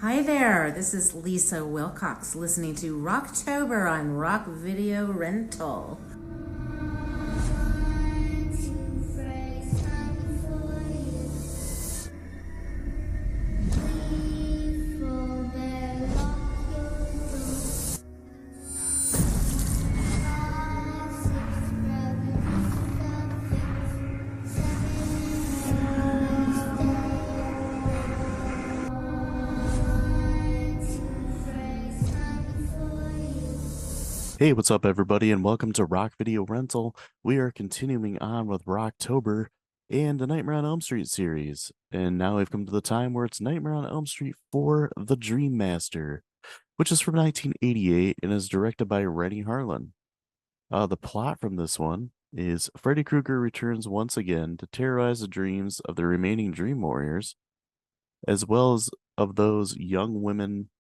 Hi there, this is Lisa Wilcox listening to Rocktober on Rock Video Rental. Hey, what's up, everybody, and welcome to Rock Video Rental. We are continuing on with Rocktober and the Nightmare on Elm Street series. And now we've come to the time where it's Nightmare on Elm Street 4 The Dream Master, which is from 1988 and is directed by Rennie Harlan. The plot from this one is Freddy Krueger returns once again to terrorize the dreams of the remaining Dream Warriors, as well as of those young women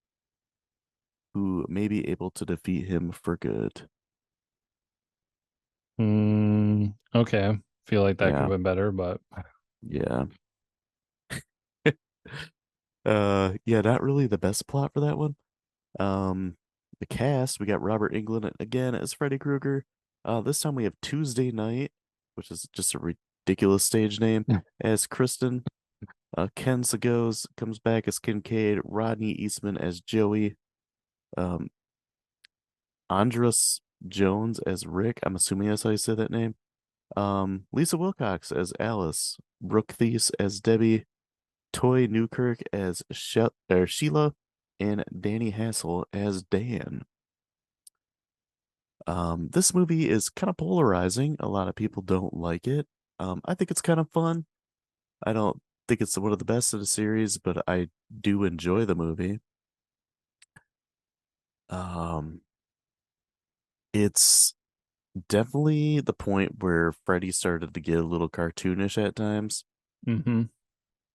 who may be able to defeat him for good. Okay. Feel like that could Yeah, have been better, but yeah. Yeah, not really the best plot for that one. Um, the cast, we got Robert Englund again as Freddy Krueger. This time we have Tuesday Night, which is just a ridiculous stage name, as Kristen. Ken Sagoes comes back as Kincaid. Rodney Eastman as Joey. Um, Andros Jones as Rick. I'm assuming that's how you say that name. Lisa Wilcox as Alice. Brooke Thies as Debbie. Toy Newkirk as Sheila, and Danny Hassel as Dan. This movie is kind of polarizing. A lot of people don't like it. I think it's kind of fun. I don't think it's one of the best of the series, but I do enjoy the movie. Um, it's definitely the point where Freddy started to get a little cartoonish at times. hmm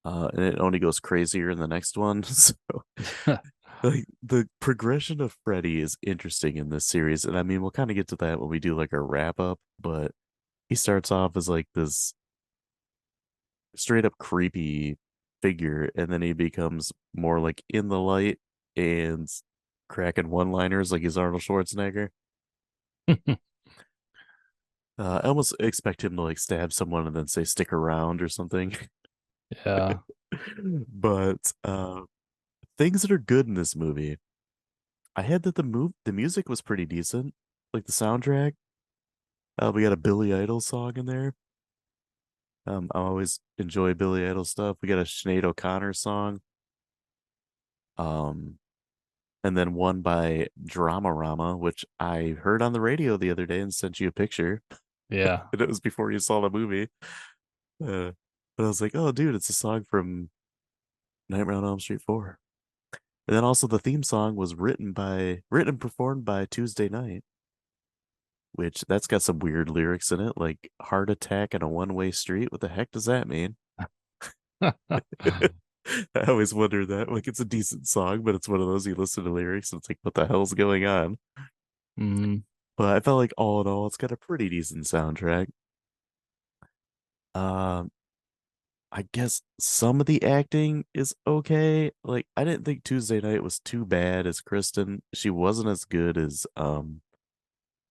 And it only goes crazier in the next one. So like the progression of Freddy is interesting in this series, and I mean we'll kind of get to that when we do like our wrap up, but he starts off as like this straight up creepy figure, and then he becomes more like in the light and cracking one-liners like he's Arnold Schwarzenegger. I almost expect him to like stab someone and then say stick around or something. Yeah. But things that are good in this movie, I had that the music was pretty decent, like the soundtrack. We got a Billy Idol song in there. I always enjoy Billy Idol stuff. We got a Sinead O'Connor song. Um, and then one by Dramarama, which I heard on the radio the other day and sent you a picture. Yeah. And it was before you saw the movie. But I was like, oh, dude, it's a song from Nightmare on Elm Street 4. And then also the theme song was written and performed by Tuesday Night, which that's got some weird lyrics in it, like heart attack in a one-way street. What the heck does that mean? I always wonder that. Like, it's a decent song, but it's one of those you listen to lyrics and it's like, what the hell's going on? mm, But I felt like all in all, it's got a pretty decent soundtrack. Um, I guess some of the acting is okay. Like, I didn't think Tuesday Night was too bad as Kristen. She wasn't as good as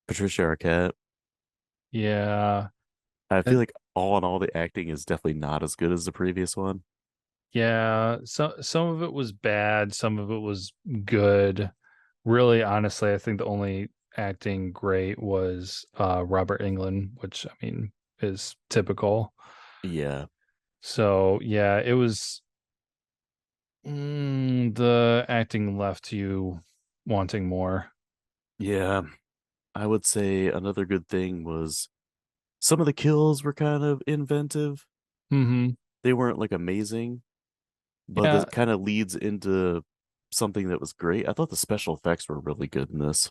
Patricia Arquette. yeah. I Uh, feel like all in all, the acting is definitely not as good as the previous one. Yeah. Some of it was bad, some of it was good. Really, honestly, I think the only acting great was Robert Englund, which I mean is typical. Yeah. So yeah, it was the acting left you wanting more. Yeah. I would say another good thing was some of the kills were kind of inventive. hmm They weren't like amazing, but Yeah, that kind of leads into something that was great. I thought the special effects were really good in this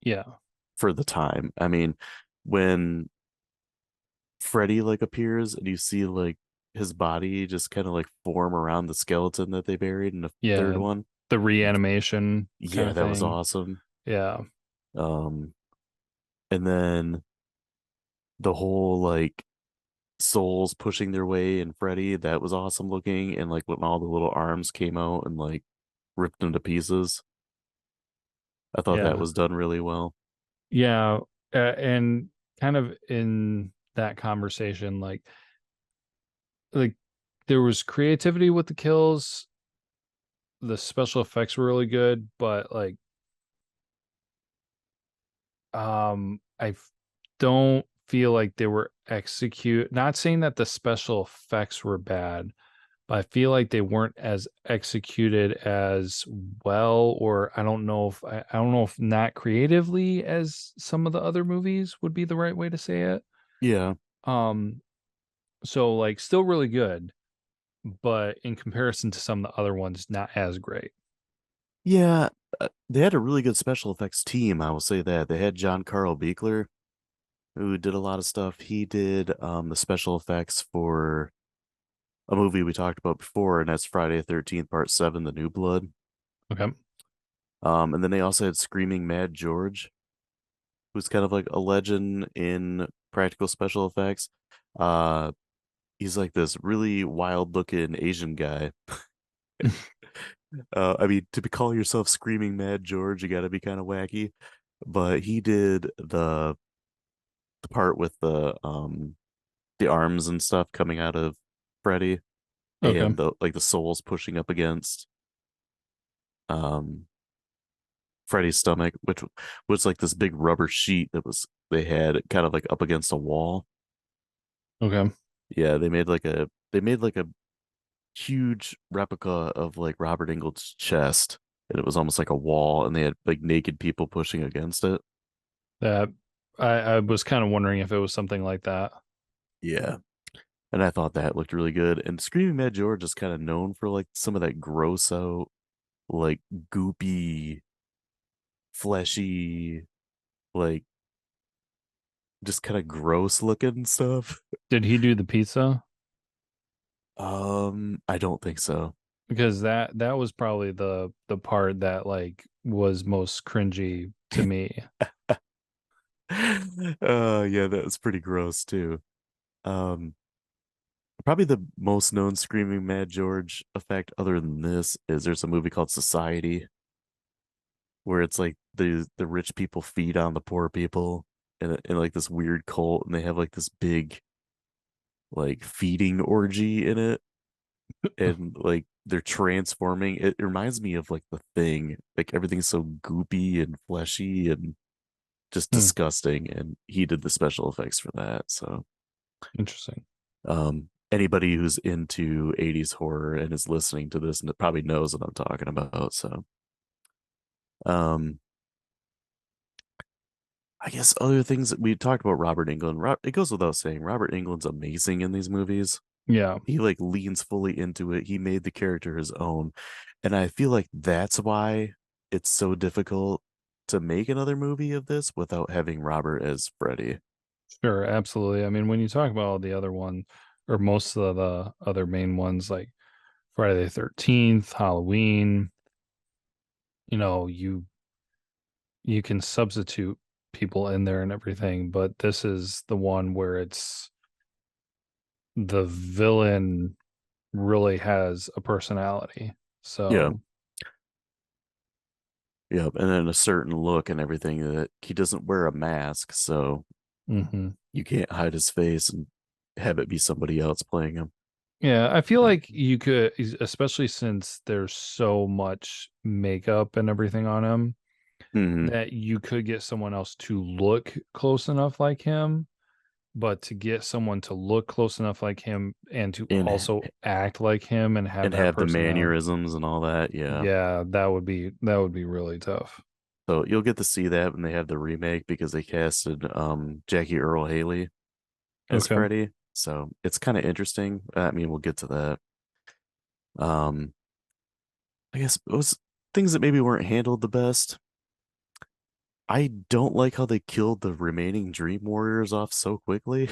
yeah. for the time. I mean, when Freddy like appears and you see like his body just kind of like form around the skeleton that they buried in the third Yeah, one. the reanimation kind Yeah, of that was thing. awesome. Yeah. Um, and then the whole like souls pushing their way in Freddy, that was awesome looking. And like when all the little arms came out and like ripped into pieces. I thought that Yeah. was done really well. Yeah. And kind of in that conversation, like there was creativity with the kills. The special effects were really good, but don't feel like they were not saying that the special effects were bad, but I feel like they weren't as executed as well, or I don't know if not creatively as some of the other movies would be the right way to say it. Yeah. Um, so like still really good, but in comparison to some of the other ones, not as great. Yeah. They had a really good special effects team. I will say that. They had John Carl Beekler, who did a lot of stuff. He did the special effects for a movie we talked about before, and that's Friday the 13th, Part 7, The New Blood. Okay. And then they also had Screaming Mad George, who's kind of like a legend in practical special effects. Uh, he's like this really wild looking Asian guy. I mean, to call yourself Screaming Mad George, you got to be kind of wacky. But he did the part with the arms and stuff coming out of Freddy Okay. and the souls pushing up against um Freddy's stomach, which was like this big rubber sheet that was they had kind of like up against a wall. Okay. Yeah, they made like a huge replica of like Robert Englund's chest, and it was almost like a wall, and they had like naked people pushing against it. That I was kind of wondering if it was something like that. Yeah. And I thought that looked really good. And Screaming Mad George is kind of known for like some of that gross out, like goopy, fleshy, like just kind of gross looking stuff. Did he do the pizza? I don't think so. Because that was probably the part that like was most cringy to me. Yeah, that was pretty gross too. Um, Probably the most known Screaming Mad George effect other than this is there's a movie called Society where it's like the rich people feed on the poor people in like this weird cult, and they have like this big like feeding orgy in it, and like they're transforming. It reminds me of like The Thing. Like everything's so goopy and fleshy and just Hmm, disgusting, and he did the special effects for that. So interesting. anybody who's into 80s horror and is listening to this and probably knows what I'm talking about. So um I guess other things that we talked about Robert Englund. It goes without saying, Robert Englund's amazing in these movies. Yeah, He like leans fully into it. He made the character his own. And I feel like that's why it's so difficult to make another movie of this without having Robert as Freddy. sure, absolutely. I mean, when you talk about all the other one or most of the other main ones like Friday the 13th, Halloween, you can substitute people in there and everything, but this is the one where it's the villain really has a personality. Yeah. So, Yep. And then a certain look and everything that he doesn't wear a mask, so mhm. you can't hide his face and have it be somebody else playing him. Yeah, I feel like you could, especially since there's so much makeup and everything on him, Hmm. that you could get someone else to look close enough like him, but to get someone to look close enough like him and to And also act like him and have and that have the personality, mannerisms and all that. Yeah. yeah, that would be really tough. So you'll get to see that when they have the remake because they casted Jackie Earl Haley as Okay. Freddy. So it's kind of interesting. I mean, we'll get to that. Um, I guess it was things that maybe weren't handled the best. I don't like how they killed the remaining Dream Warriors off so quickly.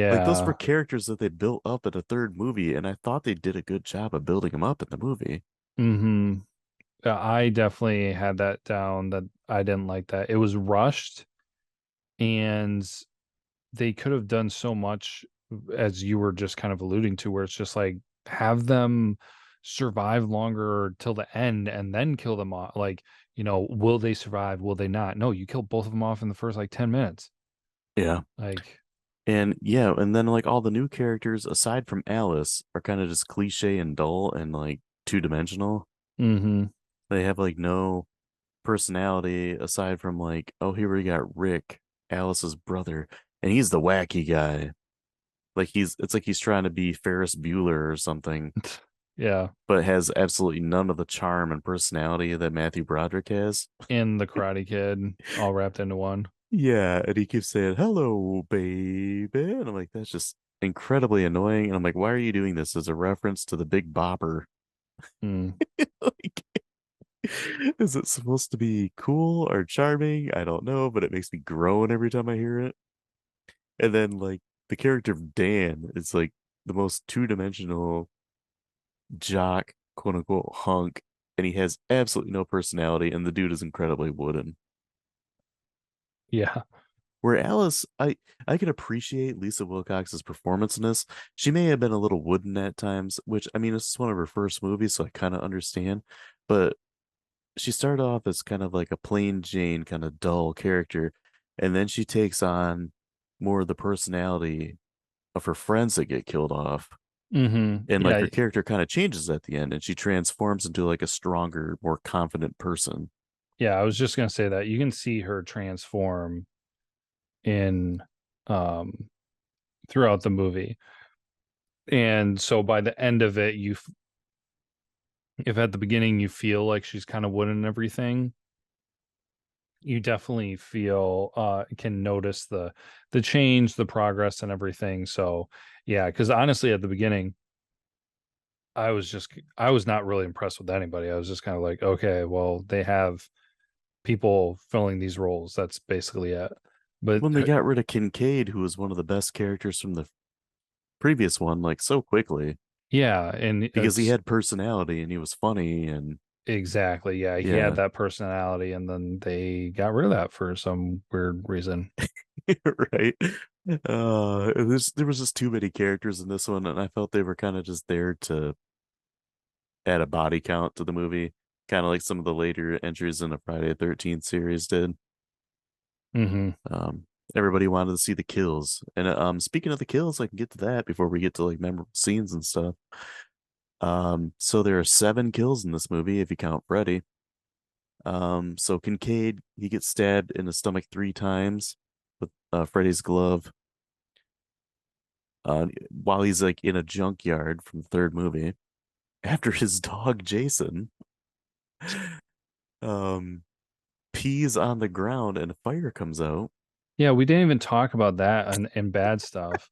Like those were Yeah. characters that they built up in a third movie, and I thought they did a good job of building them up in the movie. Mm-hmm. I definitely had that down that I didn't like that. It was rushed and they could have done so much as you were just kind of alluding to, where it's just like have them survive longer till the end and then kill them off. Like, will they survive? Will they not? No, you kill both of them off in the first like 10 minutes. Yeah. Like, And yeah, and then like all the new characters aside from Alice are kind of just cliche and dull and like two-dimensional. mm-hmm. They have like no personality aside from like, oh, here we got Rick, Alice's brother, and he's the wacky guy. Like it's like he's trying to be Ferris Bueller or something, Yeah. but has absolutely none of the charm and personality that Matthew Broderick has. And the Karate Kid all wrapped into one. Yeah, and he keeps saying, "Hello, baby," and I'm like, that's just incredibly annoying. And I'm like, why are you doing this as a reference to the Big Bopper? Mm. Like, is it supposed to be cool or charming? I don't know, but it makes me groan every time I hear it. And then like the character of Dan is like the most two-dimensional jock, quote unquote hunk, and he has absolutely no personality, and the dude is incredibly wooden. Yeah. Where Alice, I can appreciate Lisa Wilcox's performance in this. She may have been a little wooden at times, which I mean, this is one of her first movies, so I kind of understand. But she started off as kind of like a plain Jane, kind of dull character, and then she takes on more of the personality of her friends that get killed off. Mm-hmm. And like Yeah. her character kind of changes at the end, and she transforms into like a stronger, more confident person. Yeah. I was just gonna say that you can see her transform in um throughout the movie. And so by the end of it, if at the beginning you feel like she's kind of wooden and everything, you definitely can notice the change, the progress and everything. So yeah, because honestly at the beginning I was not really impressed with anybody. I was just kind of like, okay, well, they have people filling these roles. That's basically it. But When they got rid of Kincaid, who was one of the best characters from the previous one, like so quickly, yeah, and because he it's had personality and he was funny, and exactly, yeah, he had yeah, that personality, and then they got rid of that for some weird reason. right. There was just too many characters in this one, and I felt they were kind of just there to add a body count to the movie, kind of like some of the later entries in the Friday the 13th series did. Mm-hmm. Um, Everybody wanted to see the kills, and speaking of the kills, I can get to that before we get to like memorable scenes and stuff. So there are 7 kills in this movie if you count Freddy. So Kincaid, he gets stabbed in the stomach 3 times with Freddy's glove. While he's like in a junkyard from the third movie, after his dog Jason um pees on the ground and a fire comes out. Yeah, we didn't even talk about that and bad stuff.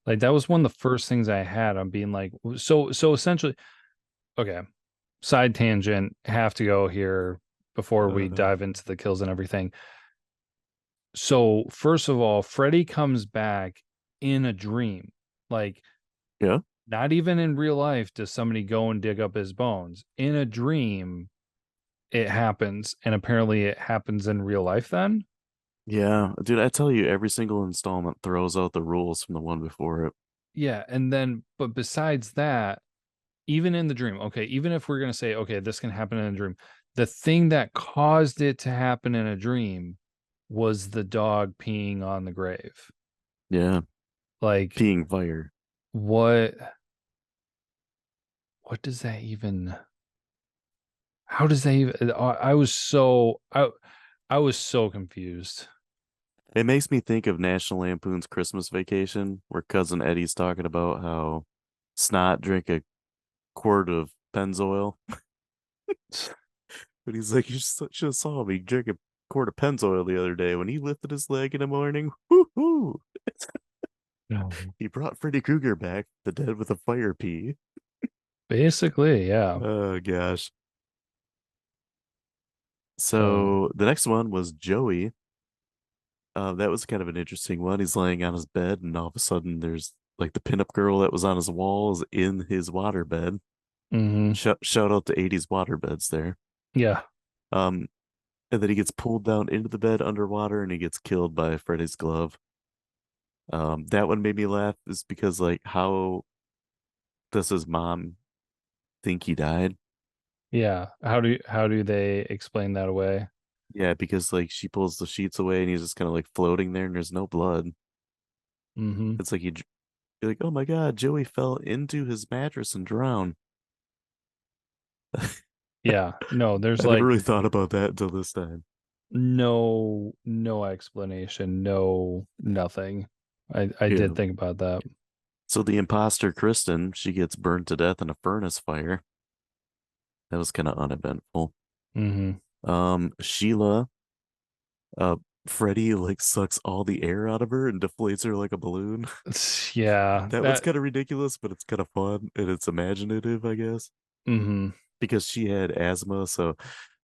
Like that was one of the first things I had on being like, so essentially, okay, side tangent, have to go here before we Uh, dive into the kills and everything. So first of all, Freddy comes back in a dream. Like yeah, not even in real life does somebody go and dig up his bones. In a dream, it happens, and apparently it happens in real life then. yeah, dude. I tell you, every single installment throws out the rules from the one before it. Yeah, and then but besides that, even in the dream, okay, even if we're going to say okay, this can happen in a dream, the thing that caused it to happen in a dream was the dog peeing on the grave. Yeah, Like peeing fire. what does that even, how does that even, I was so confused. It makes me think of National Lampoon's Christmas Vacation, where cousin Eddie's talking about how Snot drank a quart of Pennzoil, but he's like, you should have saw me drink a quart of Pennzoil the other day when he lifted his leg in the morning. Woo-hoo! He brought Freddy Krueger back, the dead with a fire pee. Basically, yeah. Oh gosh. Um, So the next one was Joey. That was kind of an interesting one. He's laying on his bed, and all of a sudden, there's like the pinup girl that was on his walls in his waterbed. mhm. Shout out to 80s waterbeds there. Yeah. Um, and then he gets pulled down into the bed underwater, and he gets killed by Freddy's glove. That one made me laugh, is because like how does his mom think he died. Yeah. How do they explain that away? Yeah, because like she pulls the sheets away and he's just kind of like floating there and there's no blood. Mm-hmm. It's like you're like, oh my God, Joey fell into his mattress and drowned. Yeah. No, there's I never like really thought about that until this time. no explanation, no nothing. I Yeah. did think about that. So the imposter Kristen, she gets burned to death in a furnace fire. That was kind of uneventful. Mm-hmm. Sheila, uh, Freddie like sucks all the air out of her and deflates her like a balloon. Yeah. That was That kind of ridiculous, but it's kind of fun and it's imaginative, I guess, mm-hmm. because she had asthma. So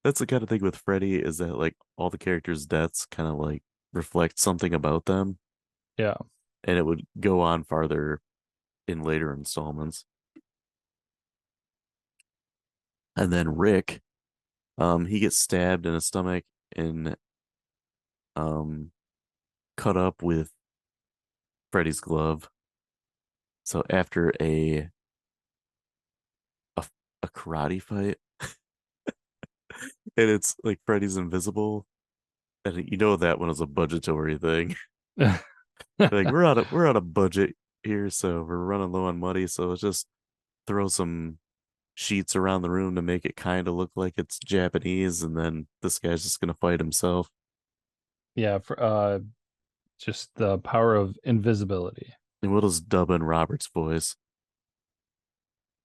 that's the kind of thing with Freddie is that like all the characters' deaths kind of like reflect something about them, Yeah. and it would go on farther in later installments. And then Rick, he gets stabbed in his stomach and um cut up with Freddy's glove. So after a, a karate fight, and it's like Freddy's invisible, and you know that one is a budgetary thing. Like we're on a budget here, so we're running low on money. So let's just throw some sheets around the room to make it kind of look like it's Japanese, and then this guy's just gonna fight himself. Yeah, for just the power of invisibility. And we'll just dub in Robert's voice.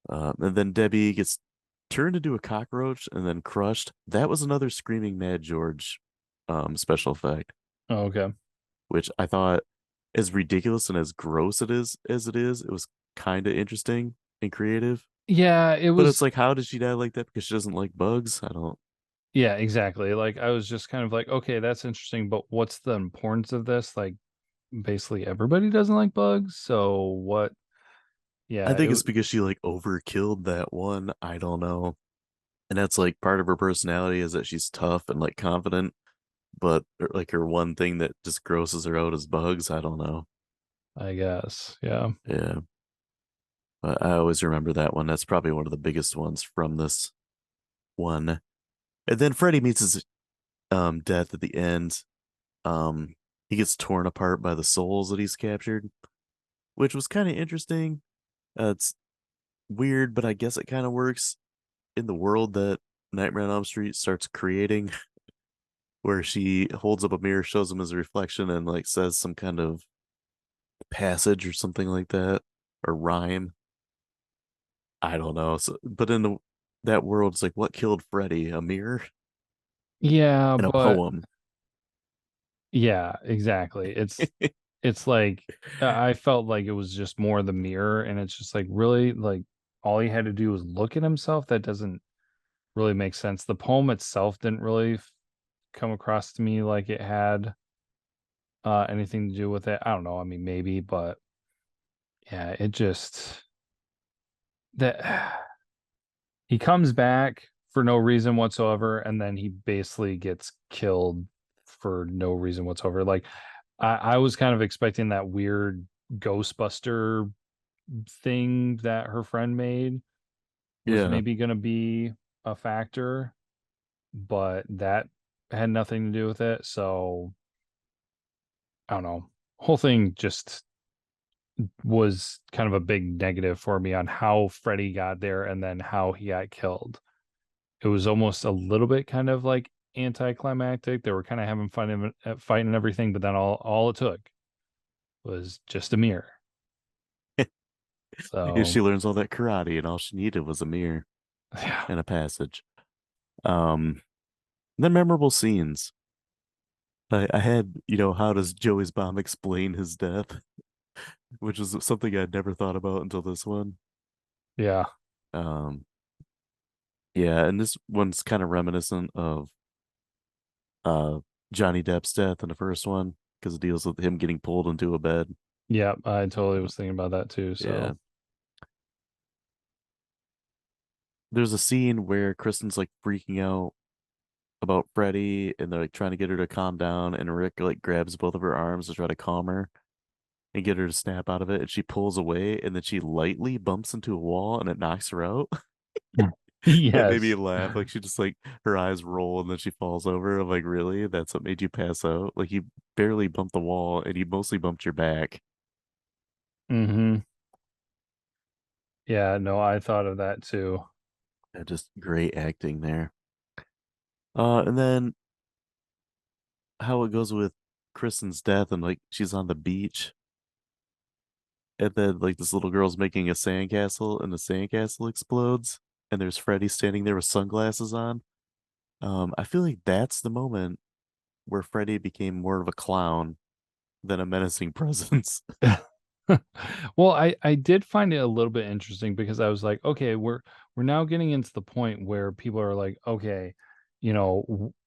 And then Debbie gets turned into a cockroach and then crushed. That was another Screaming Mad George special effect, Oh, okay. which I thought, as ridiculous and as gross it is as it was kind of interesting and creative. Yeah, it But it's was like, how did she die like that? Because she doesn't like bugs? I don't. yeah, exactly. Like I was just kind of like, okay, that's interesting, but what's the importance of this? Like basically everybody doesn't like bugs, so what? I Yeah, think it's because she like overkilled that one. I don't know. And that's like part of her personality is that she's tough and like confident, but like her one thing that just grosses her out is bugs. I don't know. I guess. Yeah. Yeah. But I always remember that one. That's probably one of the biggest ones from this one. And then Freddy meets his death at the end. Um he gets torn apart by the souls that he's captured, which was kind of interesting. It's weird, but I guess it kind of works in the world that Nightmare on Elm Street starts creating, where she holds up a mirror, shows him his reflection, and like says some kind of passage or something like that, or rhyme. I don't know. So, but in that world, it's like, what killed Freddy? A mirror Yeah, and a but poem. yeah, exactly. It's like I felt like it was just more the mirror, and it's just like really like all he had to do was look at himself. That doesn't really make sense. The poem itself didn't really come across to me like it had anything to do with it. I don't know. I mean, maybe, but yeah, it just that he comes back for no reason whatsoever, and then he basically gets killed for no reason whatsoever. Like I was kind of expecting that weird Ghostbuster thing that her friend made was Yeah. maybe going to be a factor, but that had nothing to do with it. So I don't know. Whole thing just was kind of a big negative for me on how Freddy got there and then how he got killed. It was almost a little bit kind of like anticlimactic. They were kind of having fun at fighting and everything, but then all it took was just a mirror. Yeah, So she learns all that karate, and all she needed was a mirror yeah, and a passage. Um, then memorable scenes. I had, how does Joey's mom explain his death? Which is something I'd never thought about until this one. yeah, Um, yeah, and this one's kind of reminiscent of uh Johnny Depp's death in the first one because it deals with him getting pulled into a bed. yeah. I totally was thinking about that too. Yeah. So There's a scene where Kristen's like freaking out about Freddy and they're like trying to get her to calm down and Rick like grabs both of her arms to try to calm her and get her to snap out of it and she pulls away and then she lightly bumps into a wall and it knocks her out. That made me Yes. laugh. Like she just like her eyes roll and then she falls over. I'm like, really? That's what made you pass out? Like you barely bumped the wall and you mostly bumped your back. Hmm. Yeah, no, I thought of that too. Yeah, just great acting there. And then how it goes with Kristen's death and like she's on the beach and then like this little girl's making a sandcastle and the sandcastle explodes and there's Freddy standing there with sunglasses on. I feel like that's the moment where Freddy became more of a clown than a menacing presence. Well, I did find it a little bit interesting because I was like, okay, we're now getting into the point where people are like, okay,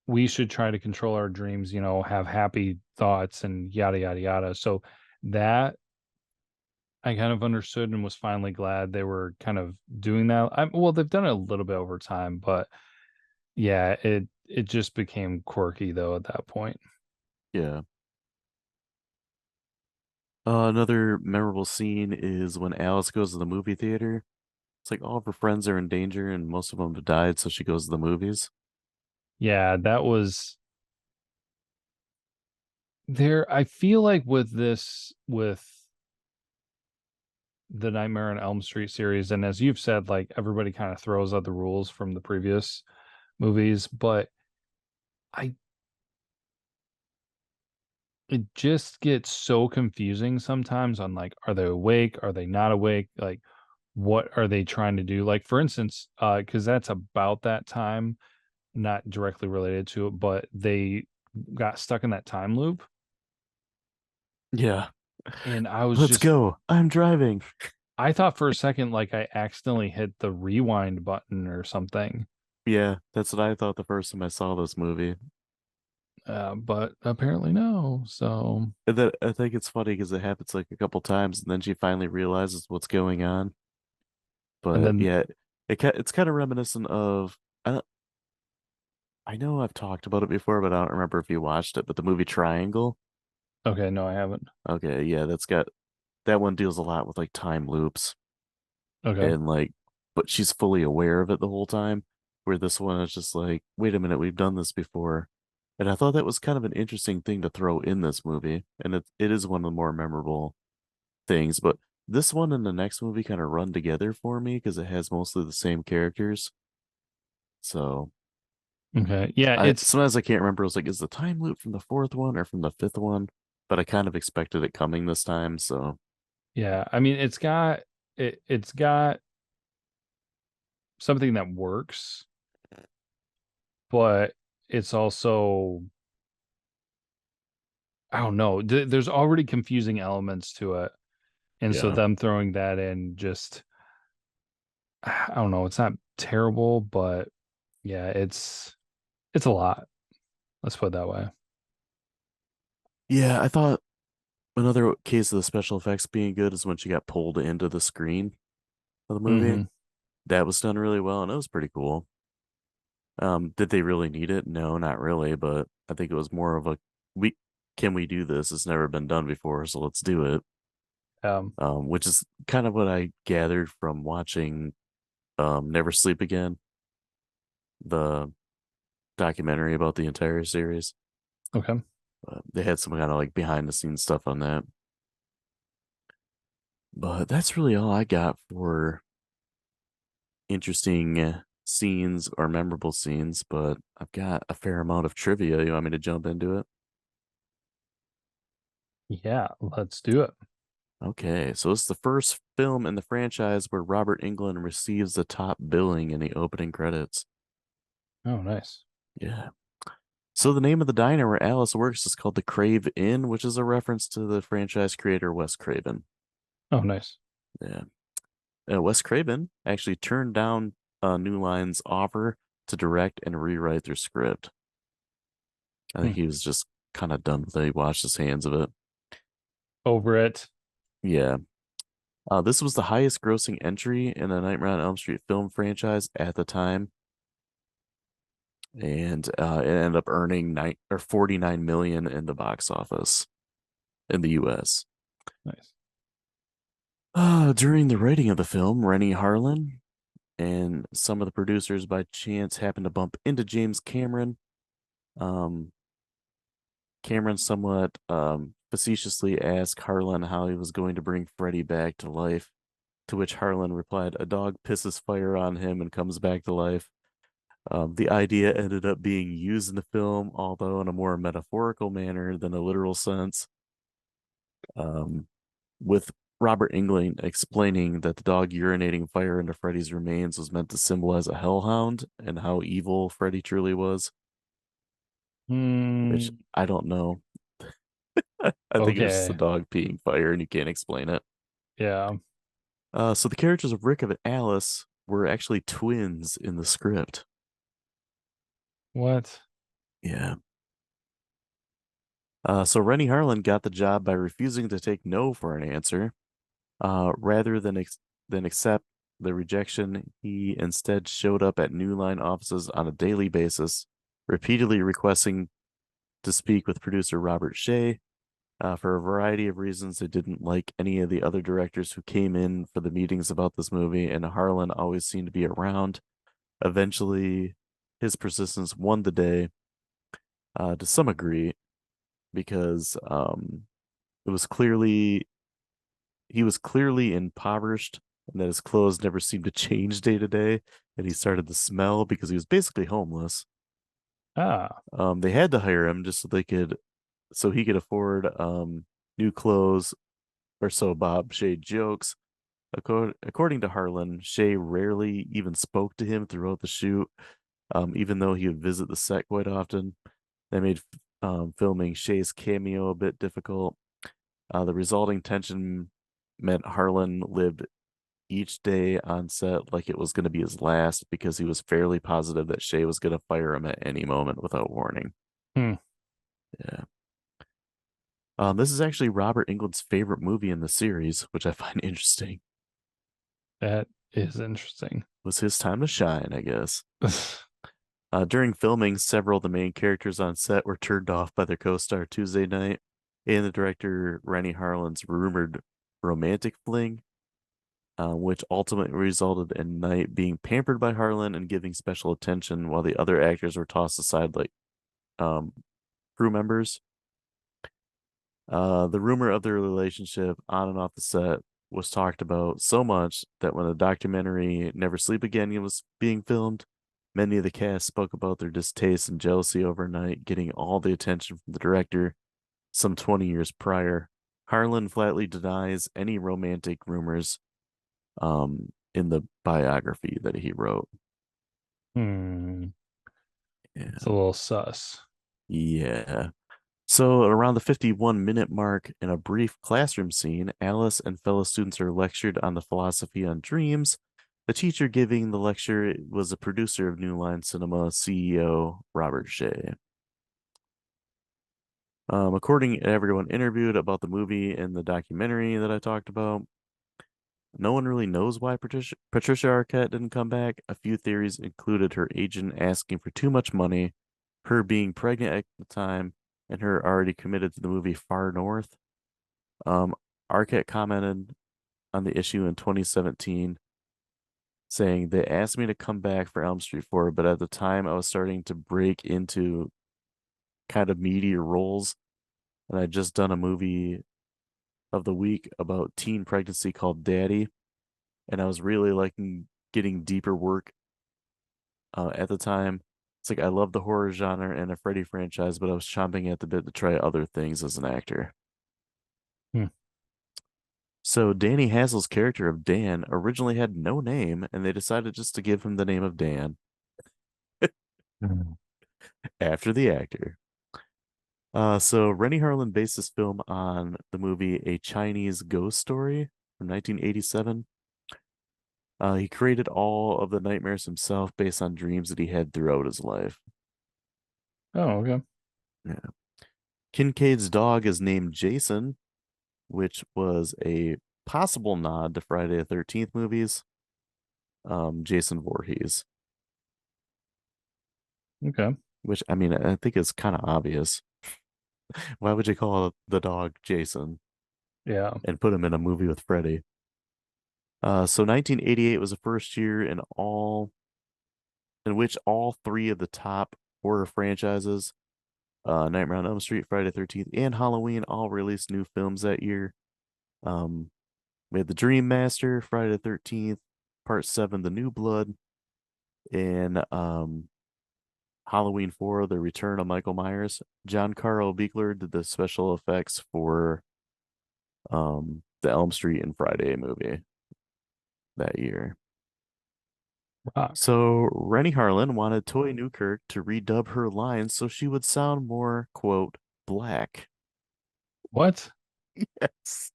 we should try to control our dreams, have happy thoughts and yada yada yada. So that I kind of understood and was finally glad they were kind of doing that. Well, they've done it a little bit over time, but yeah, it just became quirky though at that point. Yeah. Another memorable scene is when Alice goes to the movie theater. It's like all of her friends are in danger and most of them have died, so she goes to the movies. Yeah, that was there. I feel like with the Nightmare on Elm Street series, and as you've said, like everybody kind of throws out the rules from the previous movies, but I it just gets so confusing sometimes on like, are they awake? Are they not awake? Like, what are they trying to do? Like, for instance, because that's about that time, not directly related to it, but they got stuck in that time loop. Yeah. And I was Let's just, go. I'm driving. I thought for a second, like I accidentally hit the rewind button or something. Yeah, that's what I thought the first time I saw this movie. But apparently no. So, And then I think it's funny because it happens like a couple times and then she finally realizes what's going on. and But then, yeah, it's kind of reminiscent of I know I've talked about it before, but I don't remember if you watched it, but the movie Triangle. okay, no, I haven't. Okay, yeah, that's got that one deals a lot with like time loops Okay. and like but she's fully aware of it the whole time. Where this one is just like, wait a minute, we've done this before. And I thought that was kind of an interesting thing to throw in this movie. And it is one of the more memorable things. But this one and the next movie kind of run together for me because it has mostly the same characters. So Okay. Yeah, I it's, sometimes I can't remember. I was like, is the time loop from the fourth one or from the fifth one? But I kind of expected it coming this time. So yeah, I mean, it's got something that works, but it's also, I don't know, there's already confusing elements to it. And so yeah. them throwing that in just, I don't know, it's not terrible, but yeah, it's a lot. Let's put it that way. Yeah, I thought another case of the special effects being good is when she got pulled into the screen of the movie. Hmm. That was done really well and it was pretty cool. Did they really need it? No, not really, but I think it was more of a we can we do this? It's never been done before, so let's do it. Um, Which is kind of what I gathered from watching Never Sleep Again, the documentary about the entire series. okay. They had some kind of like behind the scenes stuff on that. But that's really all I got for interesting scenes or memorable scenes. But I've got a fair amount of trivia. You want me to jump into it? Yeah, let's do it. Okay, so it's the first film in the franchise where Robert Englund receives the top billing in the opening credits. Oh, nice. Yeah. So the name of the diner where Alice works is called the Crave Inn, which is a reference to the franchise creator Wes Craven. Oh, nice. Yeah. Wes Craven actually turned down New Line's offer to direct and rewrite their script. I Hmm. think he was just kind of done with it. He washed his hands of it. Over it. Yeah. This was the highest grossing entry in the Nightmare on Elm Street film franchise at the time. And it ended up earning 49 million in the box office in the US. Nice. During the writing of the film, Rennie Harlan and some of the producers by chance happened to bump into James Cameron. Cameron somewhat facetiously asked Harlan how he was going to bring Freddy back to life, to which Harlan replied, "A dog pisses fire on him and comes back to life." The idea ended up being used in the film, although in a more metaphorical manner than a literal sense, with Robert Englund explaining that the dog urinating fire into Freddy's remains was meant to symbolize a hellhound and how evil Freddy truly was, which I don't know. I think it was just a Okay. dog peeing fire and you can't explain it. Yeah. So the characters of Rick and Alice were actually twins in the script. What? Yeah. So Rennie Harlan got the job by refusing to take no for an answer. Rather than accept the rejection, he instead showed up at New Line offices on a daily basis, repeatedly requesting to speak with producer Robert Shea. For a variety of reasons, they didn't like any of the other directors who came in for the meetings about this movie, and Harlan always seemed to be around. Eventually, his persistence won the day, to some degree, because it was clearly he was clearly impoverished and that his clothes never seemed to change day to day, and he started to smell because he was basically homeless. Ah. They had to hire him just so he could afford new clothes, or so Bob Shea jokes. According to Harlan, Shea rarely even spoke to him throughout the shoot, even though he would visit the set quite often. That made filming Shea's cameo a bit difficult. The resulting tension meant Harlan lived each day on set like it was going to be his last, because he was fairly positive that Shea was going to fire him at any moment without warning. Hmm. Yeah. This is actually Robert Englund's favorite movie in the series, which I find interesting. That is interesting. It was his time to shine, I guess. During filming, several of the main characters on set were turned off by their co-star Tuesday night and the director Rennie Harlan's rumored romantic fling, which ultimately resulted in Knight being pampered by Harlan and giving special attention while the other actors were tossed aside like crew members. The rumor of their relationship on and off the set was talked about so much that when the documentary Never Sleep Again was being filmed, many of the cast spoke about their distaste and jealousy over Knight getting all the attention from the director some 20 years prior. Harlan flatly denies any romantic rumors in the biography that he wrote. Hmm. Yeah. It's a little sus. Yeah. So around the 51-minute mark, in a brief classroom scene, Alice and fellow students are lectured on the philosophy on dreams. The teacher giving the lecture was a producer of New Line Cinema CEO Robert Shea. According to everyone interviewed about the movie and the documentary that I talked about, no one really knows why Patricia Arquette didn't come back. A few theories included her agent asking for too much money, her being pregnant at the time, and her already committed to the movie Far North. Arquette commented on the issue in 2017, saying, "They asked me to come back for Elm Street 4, but at the time I was starting to break into kind of meatier roles, and I'd just done a movie of the week about teen pregnancy called Daddy, and I was really liking getting deeper work at the time. It's like I love the horror genre and a Freddy franchise, but I was chomping at the bit to try other things as an actor." Hmm. So Danny Hazel's character of Dan originally had no name, and they decided just to give him the name of Dan Hmm. after the actor. So Rennie Harlan based this film on the movie A Chinese Ghost Story from 1987. He created all of the nightmares himself based on dreams that he had throughout his life. Oh, okay. Yeah. Kincaid's dog is named Jason, which was a possible nod to Friday the 13th movies. Jason Voorhees, Okay. which I mean, I think is kind of obvious. Why would you call the dog Jason Yeah. and put him in a movie with Freddy? So 1988 was the first year in which all three of the top horror franchises, Nightmare on Elm Street, Friday the 13th, and Halloween, all released new films that year. We had The Dream Master, Friday the 13th, Part 7, The New Blood, and Halloween 4, The Return of Michael Myers. John Carl Buechler did the special effects for the Elm Street and Friday movie that year. Rock. So Rennie Harlan wanted Toy Newkirk to redub her lines so she would sound more, quote, black. What? Yes.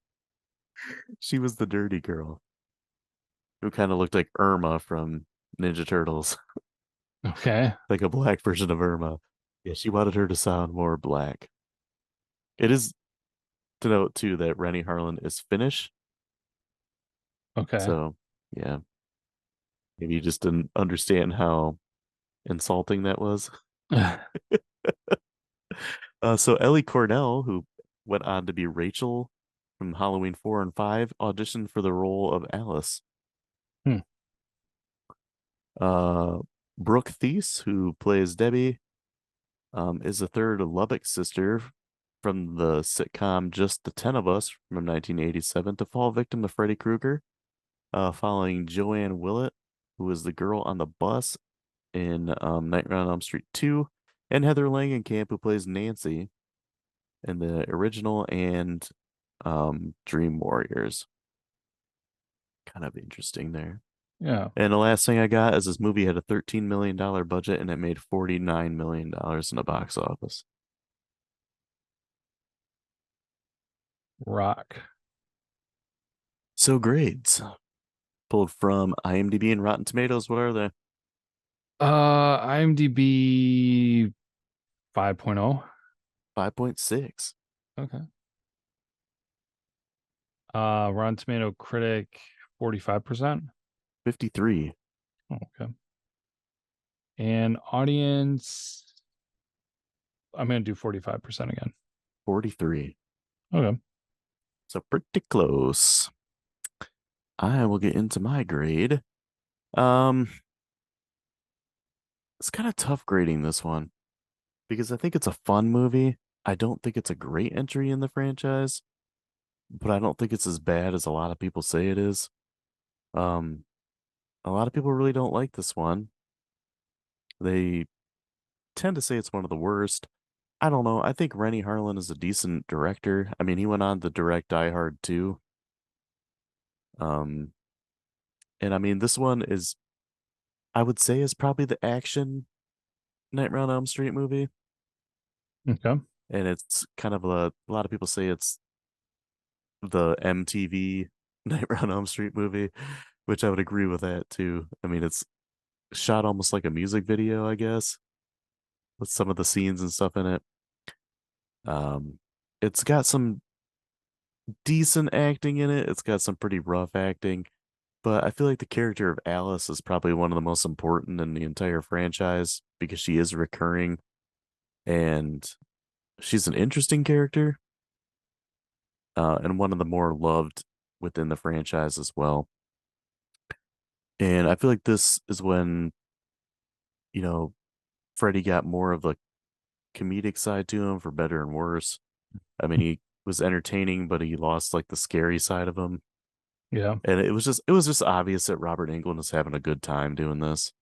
She was the dirty girl who kind of looked like Irma from Ninja Turtles, Okay. like a black version of Irma. Yeah, she wanted her to sound more black. It is to note, too, that Rennie Harlan is Finnish. Okay. So, yeah. Maybe you just didn't understand how insulting that was. So Ellie Cornell, who went on to be Rachel from Halloween 4 and 5, auditioned for the role of Alice. Hmm. Brooke Thies, who plays Debbie, is the third Lubbock sister from the sitcom Just the 10 of Us from 1987 to fall victim to Freddy Krueger, following Joanne Willett, who was the girl on the bus in Nightmare on Elm Street 2, and Heather Langenkamp, who plays Nancy in the original and Dream Warriors. Kind of interesting there. Yeah. And the last thing I got is this movie had a $13 million budget and it made $49 million in the box office. Rock. So grades pulled from IMDb and Rotten Tomatoes. What are they? IMDb 5.0. 5.6. Okay. Rotten Tomato critic 45%. 53. Oh, okay. And audience, I'm gonna do 45% again. 43. Okay. So pretty close. I will get into my grade. It's kind of tough grading this one because I think it's a fun movie. I don't think it's a great entry in the franchise, but I don't think it's as bad as a lot of people say it is. A lot of people really don't like this one. They tend to say it's one of the worst. I don't know. I think Rennie Harlan is a decent director. I mean, he went on to direct Die Hard 2. And I mean, this one is, I would say, is probably the action Nightmare on Elm Street movie. Okay. And it's kind of a lot of people say it's the MTV Nightmare on Elm Street movie, which I would agree with that too. I mean, it's shot almost like a music video, I guess, with some of the scenes and stuff in it. It's got some decent acting in it. It's got some pretty rough acting, but I feel like the character of Alice is probably one of the most important in the entire franchise because she is recurring and she's an interesting character, and one of the more loved within the franchise as well. And I feel like this is when, you know, Freddy got more of the comedic side to him, for better and worse. I mean, he was entertaining, but he lost like the scary side of him. Yeah. And it was just obvious that Robert Englund was having a good time doing this.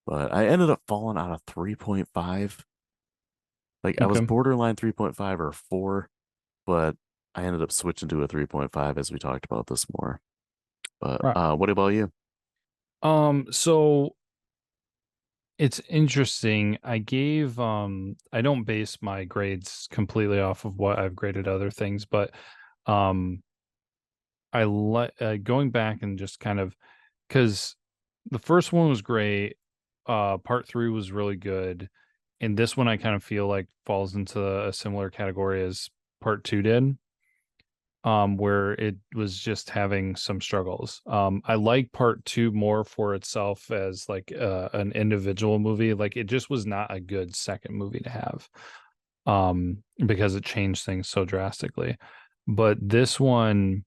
But I ended up falling out of 3.5. Like I was Okay. borderline 3.5 or 4, but I ended up switching to a 3.5 as we talked about this more. But Right. what about you? So it's interesting. I don't base my grades completely off of what I've graded other things, but I like going back and just kind of, because the first one was great, part 3 was really good, and this one I kind of feel like falls into a similar category as part 2 did, where it was just having some struggles. I like part 2 more for itself as like an individual movie. Like it just was not a good second movie to have, because it changed things so drastically. But this one,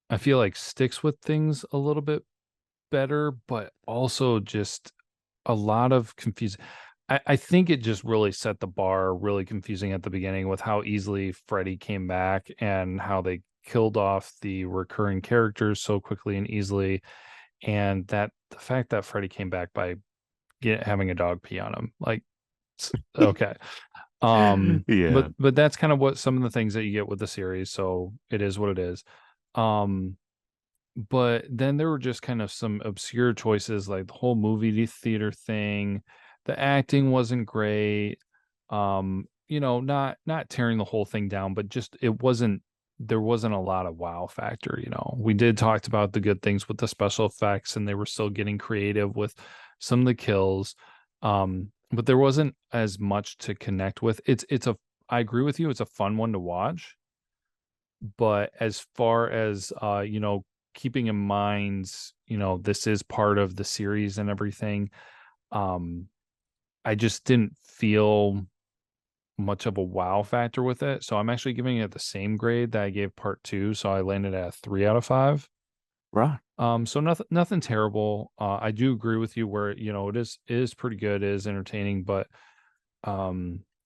I feel like sticks with things a little bit better, but also just a lot of confusing. I think it just really set the bar really confusing at the beginning with how easily Freddy came back and how they killed off the recurring characters so quickly and easily. And that the fact that Freddy came back by having a dog pee on him, like, okay. Yeah. But that's kind of what some of the things that you get with the series. So it is what it is. Um, but then there were just kind of some obscure choices, like the whole movie theater thing. The acting wasn't great. Not tearing the whole thing down, but just there wasn't a lot of wow factor. We did talked about the good things with the special effects, and they were still getting creative with some of the kills. But there wasn't as much to connect with. I agree with you, it's a fun one to watch. But as far as keeping in mind, this is part of the series and everything, um, I just didn't feel much of a wow factor with it. So I'm actually giving it the same grade that I gave part two. So I landed at a 3 out of 5. Right. So nothing terrible. I do agree with you where, it is pretty good, it is entertaining, but I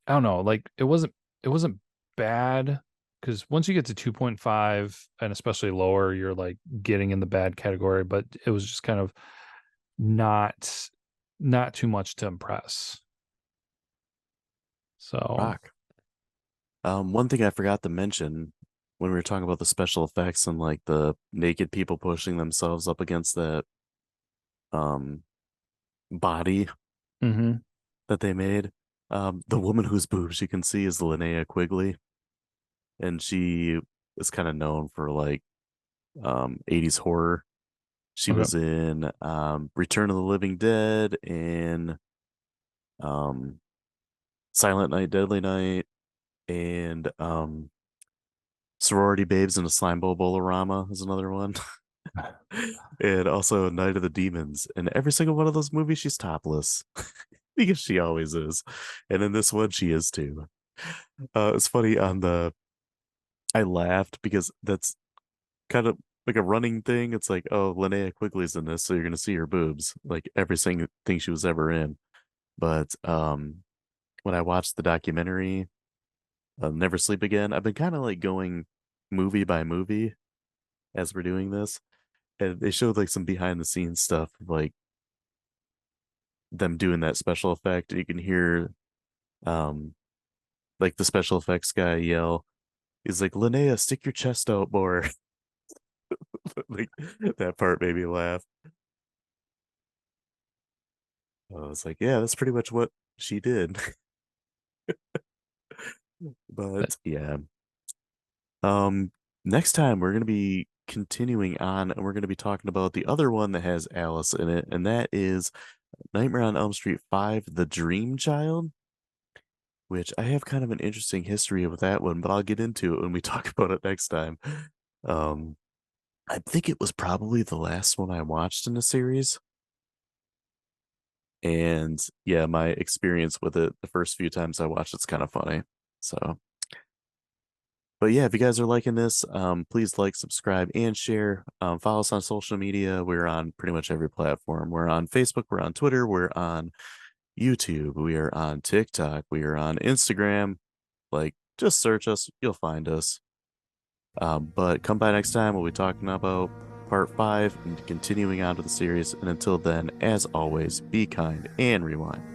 don't know, like it wasn't bad, because once you get to 2.5 and especially lower, you're like getting in the bad category, but it was just kind of not too much to impress. So, Rock. One thing I forgot to mention when we were talking about the special effects and like the naked people pushing themselves up against that um body mhm. that they made. The woman whose boobs you can see is Linnea Quigley, and she is kind of known for like 80s horror. She Okay. was in Return of the Living Dead and um Silent Night, Deadly Night, and Sorority Babes in a Slime Bowl Bolorama is another one. And also Night of the Demons. And every single one of those movies, she's topless because she always is. And in this one, she is too. It's funny I laughed because that's kind of like a running thing. It's like, oh, Linnea Quigley's in this, so you're gonna see her boobs, like every single thing she was ever in. But when I watched the documentary, Never Sleep Again, I've been kind of like going movie by movie as we're doing this. And they showed like some behind the scenes stuff, like them doing that special effect. You can hear um like the special effects guy yell, he's like, Linnea, stick your chest out more. Like that part made me laugh. I was like, yeah, that's pretty much what she did. But yeah. Um Next time we're gonna be continuing on and we're gonna be talking about the other one that has Alice in it, and that is Nightmare on Elm Street 5, The Dream Child, which I have kind of an interesting history with that one, but I'll get into it when we talk about it next time. Um, I think it was probably the last one I watched in the series. And yeah, my experience with it the first few times I watched it's kind of funny. So, but yeah, if you guys are liking this, please like, subscribe, and share. Follow us on social media. We're on pretty much every platform. We're on Facebook, we're on Twitter, we're on YouTube, we are on TikTok, we are on Instagram. Like, just search us, you'll find us. But come by next time, we'll be talking about part 5 and continuing on to the series. And until then, as always, be kind and rewind.